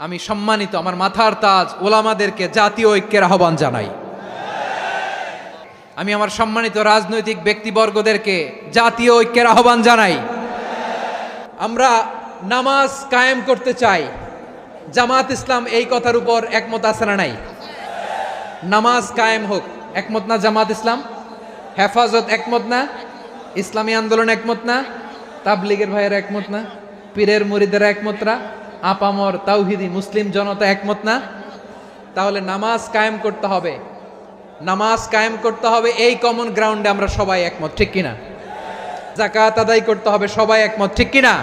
আমি সম্মানিত আমার মাথার তাজ ওলামাদেরকে জাতীয় ঐক্যের আহ্বান জানাই। আমি আমার সম্মানিত রাজনৈতিক ব্যক্তিবর্গদেরকে জাতীয় ঐক্যের আহ্বান জানাই। আমরা নামাজ কায়েম করতে চাই। জামাত ইসলাম এই কথার উপর একমত আছে না নাই? নামাজ কায়েম হোক, একমত না জামাত ইসলাম? হেফাজত একমত না? ইসলামী আন্দোলন একমত না? তাবলীগের ভাইয়েরা একমত না? পীরের মুরিদেরা একমত না? আপামর তাওহিদি মুসলিম জনতা একমত না? তাহলে নামাজ কায়েম করতে হবে। নামাজ কায়েম করতে হবে এই কমন গ্রাউন্ডে আমরা সবাই একমত, ঠিক কিনা? যাকাত আদায় করতে হবে, সবাই একমত, ঠিক কিনা?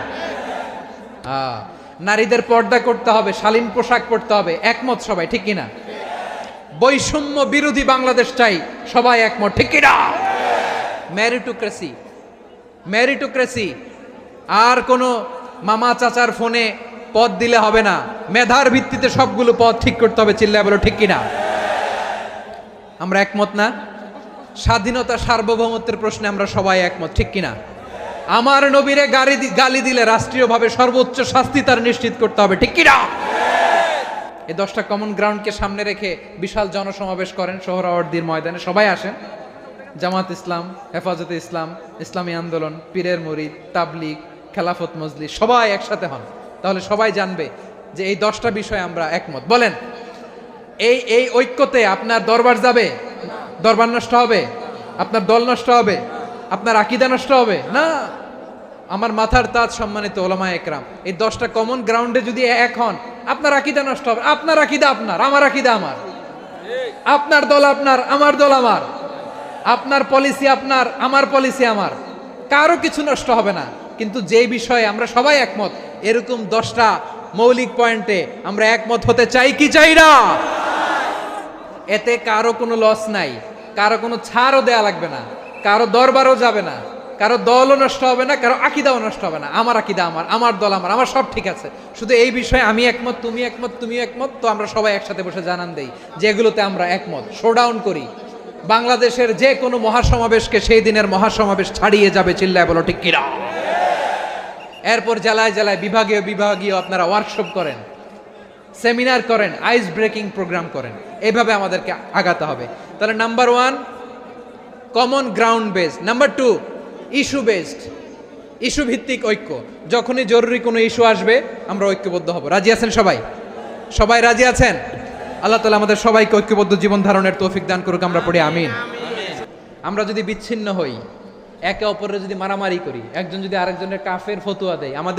নারীদের পর্দা করতে হবে, শালীন পোশাক পরতে হবে, একমত সবাই, ঠিক কিনা? বৈষম্য বিরোধী বাংলাদেশ চাই, সবাই একমত, ঠিক কিনা? মেরিটোক্রেসি, মেরিটোক্রেসি, আর কোনো মামা চাচার ফোনে পদ দিলে হবে না, মেধার ভিত্তিতে সবগুলো পদ ঠিক করতে হবে, চিল্লায় বলো ঠিক কিনা? আমরা একমত না? স্বাধীনতা সার্বভৌমত্বের প্রশ্নে আমরা সবাই একমত, ঠিক কিনা? আমার নবীরে গালি দিলে রাষ্ট্রীয়ভাবে সর্বোচ্চ শাস্তি তার নিশ্চিত করতে হবে, ঠিক কিনা? এই 10টা কমন গ্রাউন্ডকে সামনে রেখে বিশাল জনসমাবেশ করেন সোহরাওয়ার্দীর ময়দানে, সবাই আসেন। জামাত ইসলাম, হেফাজতে ইসলাম, ইসলামী আন্দোলন, পীরের মুরিদ, তাবলীগ, খেলাফত মজলিস, সবাই একসাথে হন। তাহলে সবাই জানবে যে এই 10টা বিষয়ে আমরা একমত। বলেন, এই ঐক্যতে আপনার দরবার যাবে? দরবার নষ্ট হবে? আপনার দল নষ্ট হবে? আপনার আকীদা নষ্ট হবে না? আমার মাথার তাজ সম্মানিত ওলামায়ে একরাম, এই 10টা কমন গ্রাউন্ডে যদি এক হন, আপনার আকীদা নষ্ট হবে। আপনার আকীদা আপনার, আমার আকীদা আমার, আপনার দল আপনার, আমার দল আমার, আপনার পলিসি আপনার, আমার পলিসি আমার, কারো কিছু নষ্ট হবে না। কিন্তু যে বিষয়ে আমরা সবাই একমত, এরকম 10টা মৌলিক পয়েন্টে আমরা একমত হতে চাই কি চাই না? এতে কারো কোনো লস নাই, কারো কোনো ছাড়ও দেয়া লাগবে না, কারো দরবারও যাবে না, কারো দলও নষ্ট হবে না, কারো আকীদাও নষ্ট হবে না। আমার আকীদা আমার, আমার দল আমার, আমার সব ঠিক আছে। শুধু এই বিষয়ে আমি একমত, তুমি একমত, তুমি একমত, তো আমরা সবাই একসাথে বসে জানান দেই যেগুলোতে আমরা একমত, শোডাউন করি। বাংলাদেশের যে কোনো মহাসমাবেশকে সেই দিনের মহাসমাবেশ ছাড়িয়ে যাবে, চিল্লায় বলো ঠিক কিনা? এরপর জেলায় জেলায় বিভাগীয় বিভাগীয় আপনারা ওয়ার্কশপ করেন, সেমিনার করেন, আইস ব্রেকিং প্রোগ্রাম করেন, এইভাবে আমাদেরকে আগাতে হবে। তাহলে number 1 common ground based, number 2 issue based, issue ভিত্তিক ঐক্য। যখনই জরুরি কোনো ইস্যু আসবে আমরা ঐক্যবদ্ধ হব। রাজি আছেন সবাই? সবাই রাজি আছেন? আল্লাহ তাআলা আমাদের সবাইকে ঐক্যবদ্ধ জীবন ধারণের তৌফিক দান করুক, আমরা পড়ি আমিন। আমরা যদি বিচ্ছিন্ন হই, একে অপরের যদি মারামারি করি, একজন যদি আরেকজনের কাফের ফতোয়া দেয়, আমাদের